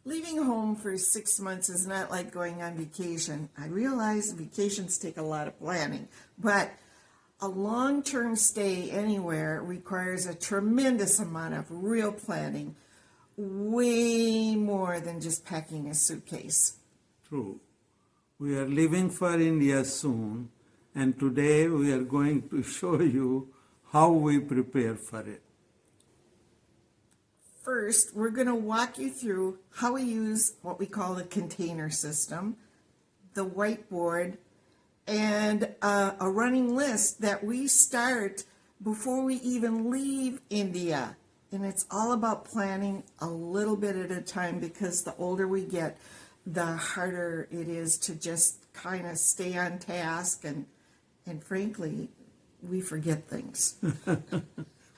Leaving home for 6 months is not like going on vacation. I realize vacations take a lot of planning, but a long-term stay anywhere requires a tremendous amount of real planning, way more than just packing a suitcase. True. We are leaving for India soon, and today we are going to show you how we prepare for it. First, we're going to walk you through how we use what we call the container system, the whiteboard, and a running list that we start before we even leave India. And it's all about planning a little bit at a time, because the older we get, the harder it is to just kind of stay on task, and frankly, we forget things.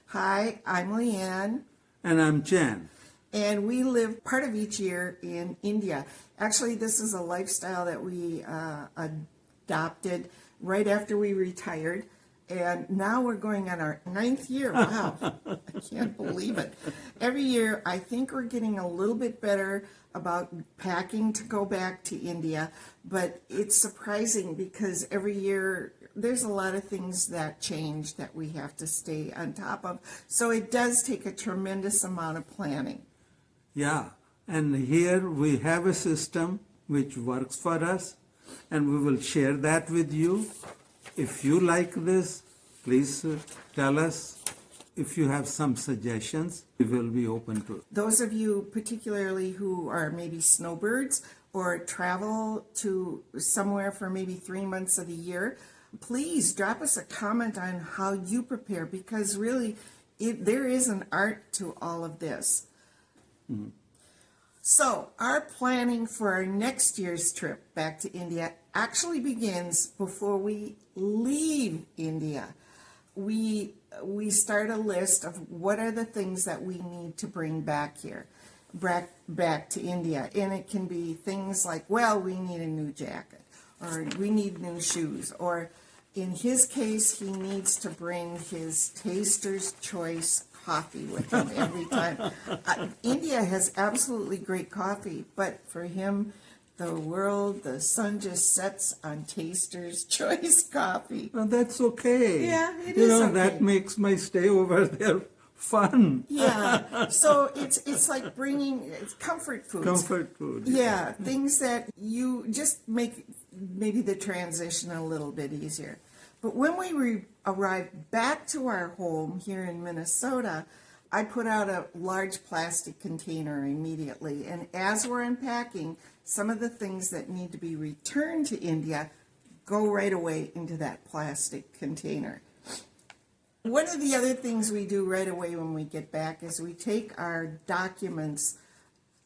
Hi, I'm Leanne. And I'm Jan. And we live part of each year in India. Actually, this is a lifestyle that we adopted right after we retired. And now we're going on our 9th year. Wow, I can't believe it. Every year, I think we're getting a little bit better about packing to go back to India. But it's surprising because every year, there's a lot of things that change that we have to stay on top of. So it does take a tremendous amount of planning. Yeah, and here we have a system which works for us, and we will share that with you. If you like this, please tell us. If you have some suggestions, we will be open to it. Those of you particularly who are maybe snowbirds or travel to somewhere for maybe 3 months of the year, please drop us a comment on how you prepare, because really there is an art to all of this. Mm-hmm. So our planning for our next year's trip back to India actually begins before we leave India. We start a list of what are the things that we need to bring back here, back to India. And it can be things like, well, we need a new jacket, or we need new shoes, or in his case, he needs to bring his Taster's Choice coffee with him every time. India has absolutely great coffee, but for him, the sun just sets on Taster's Choice coffee. Well, that's okay. Yeah, it is okay. That makes my stay over there fun. Yeah, so it's like bringing comfort foods. Comfort food. Yeah, things that you just make maybe the transition a little bit easier. But when we arrived back to our home here in Minnesota, I put out a large plastic container immediately. And as we're unpacking, some of the things that need to be returned to India go right away into that plastic container. One of the other things we do right away when we get back is we take our documents,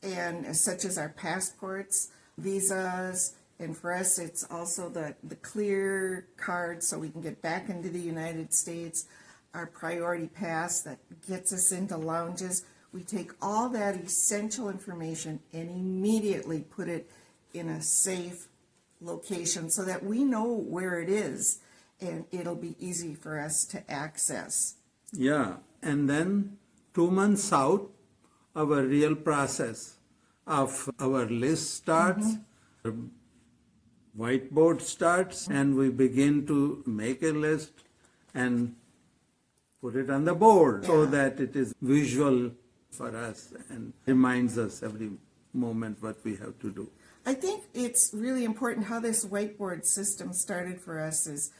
and such as our passports, visas, and for us it's also the clear card so we can get back into the United States, our priority pass that gets us into lounges. We take all that essential information and immediately put it in a safe location so that we know where it is, and it'll be easy for us to access. Yeah, and then 2 months out, our real process of our list starts, whiteboard starts, and we begin to make a list and put it on the board so that it is visual for us and reminds us every moment what we have to do. I think it's really important how this whiteboard system started for us is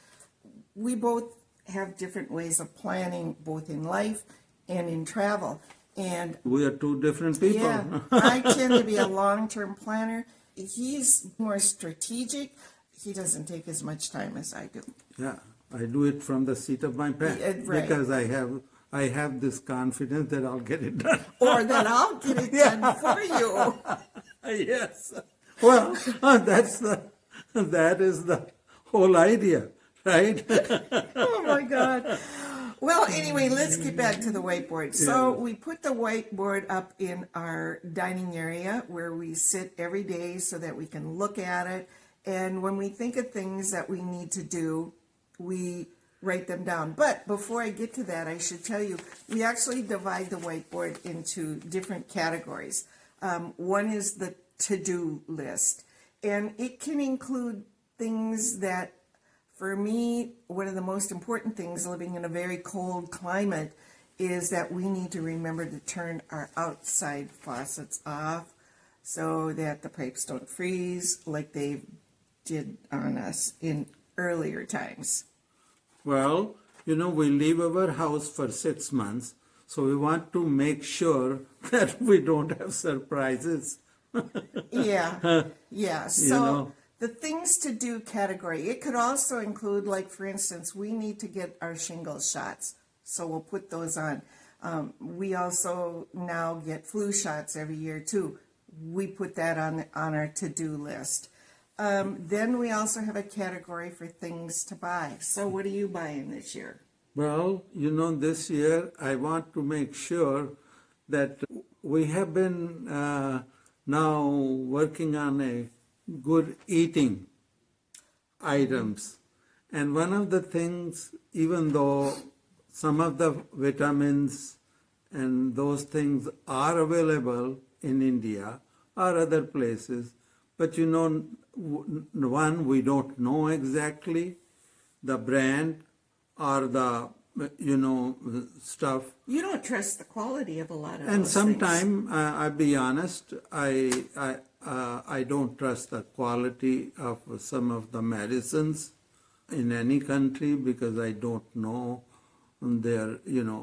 we both have different ways of planning, both in life and in travel. And we are two different people. Yeah, I tend to be a long-term planner. He's more strategic. He doesn't take as much time as I do. Yeah, I do it from the seat of my pants because I have this confidence that I'll get it done. Or that I'll get it done for you. Yes. Well, that is the whole idea, right? Oh my God. Well, anyway, let's get back to the whiteboard. So we put the whiteboard up in our dining area where we sit every day so that we can look at it. And when we think of things that we need to do, we write them down. But before I get to that, I should tell you, we actually divide the whiteboard into different categories. One is the to-do list, and it can include things that, for me, one of the most important things living in a very cold climate is that we need to remember to turn our outside faucets off so that the pipes don't freeze like they did on us in earlier times. Well, we leave our house for 6 months, so we want to make sure that we don't have surprises. Yeah. So know. the things to do category, it could also include, like, for instance, we need to get our shingles shots. So we'll put those on. We also now get flu shots every year too. We put that on our to-do list. Then we also have a category for things to buy. So what are you buying this year? Well, this year I want to make sure that we have been now working on a good eating items. And one of the things, even though some of the vitamins and those things are available in India or other places, but one, we don't know exactly the brand or the stuff. You don't trust the quality of a lot of And those things. sometimes, I'll be honest, I don't trust the quality of some of the medicines in any country because I don't know their,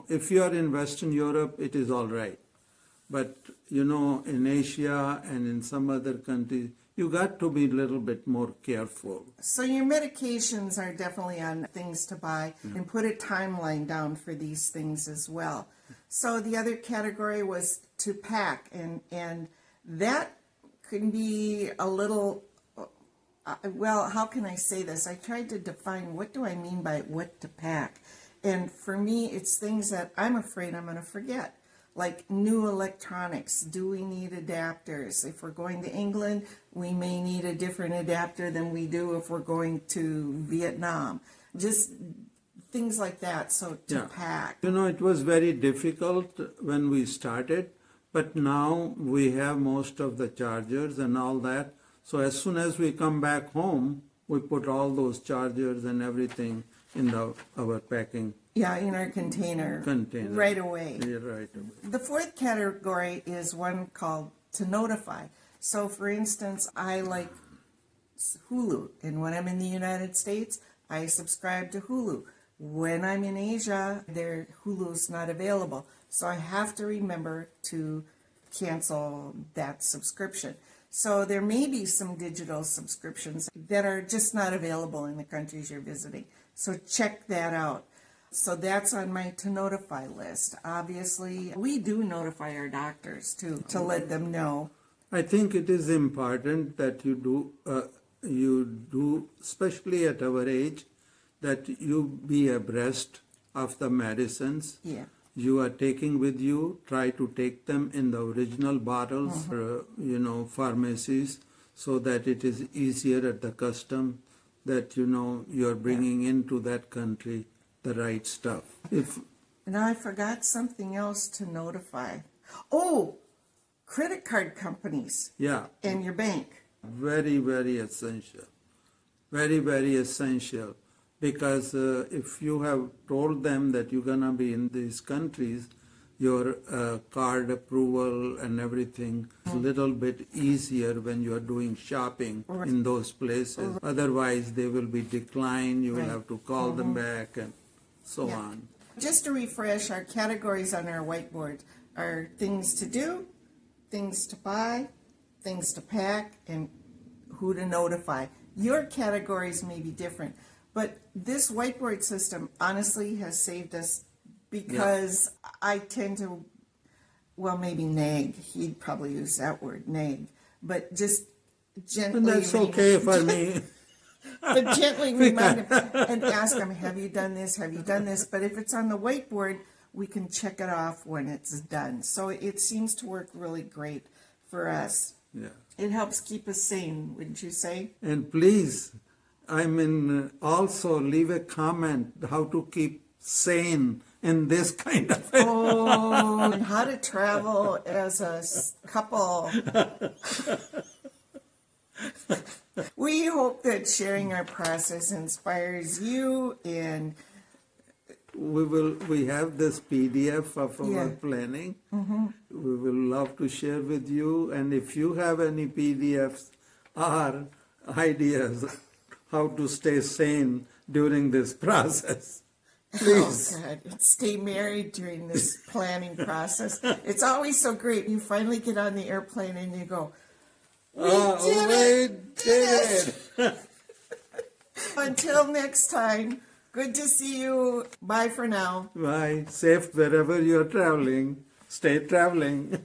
if you are in Western Europe, it is all right. But, in Asia and in some other countries, you got to be a little bit more careful. So your medications are definitely on things to buy, and put a timeline down for these things as well. So the other category was to pack, and that can be a little, well, how can I say this? I tried to define what do I mean by what to pack. And for me, it's things that I'm afraid I'm going to forget. Like new electronics. Do we need adapters? If we're going to England, we may need a different adapter than we do if we're going to Vietnam. Just things like that, so to pack. It was very difficult when we started, but now we have most of the chargers and all that. So as soon as we come back home, we put all those chargers and everything in our packing. Yeah, in our container. Right away. Yeah, right away. The fourth category is one called to notify. So, for instance, I like Hulu, and when I'm in the United States, I subscribe to Hulu. When I'm in Asia, their Hulu's not available, so I have to remember to cancel that subscription. So there may be some digital subscriptions that are just not available in the countries you're visiting. So check that out. So that's on my to notify list. Obviously, we do notify our doctors too, to let them know. I think it is important that you do, especially at our age, that you be abreast of the medicines you are taking with you. Try to take them in the original bottles, pharmacies, so that it is easier at the custom that, you're bringing into that country the right stuff. Now I forgot something else to notify. Oh, credit card companies. Yeah. And your bank. Very, very essential. Very, very essential. Because if you have told them that you're going to be in these countries, your card approval and everything is a little bit easier when you are doing shopping in those places. Otherwise, they will be declined. You will have to call them back and so on. Just to refresh, our categories on our whiteboard are things to do, things to buy, things to pack, and who to notify. Your categories may be different, but this whiteboard system honestly has saved us because I tend to, well, maybe nag. He'd probably use that word, nag, but just gently. And that's okay for me. But gently remind them and ask them, have you done this? Have you done this? But if it's on the whiteboard, we can check it off when it's done. So it seems to work really great for us. Yeah. It helps keep us sane, wouldn't you say? And please, also leave a comment how to keep sane in this kind of Oh, and how to travel as a couple. We hope that sharing our process inspires you, and we have this PDF of our Yeah. planning. We will love to share with you, and if you have any PDFs or ideas how to stay sane during this process, please. oh God, stay married during this planning process. It's always so great. You finally get on the airplane and you go, We did it. until next time, good to see you. Bye for now. Bye. Safe wherever you're traveling. Stay traveling.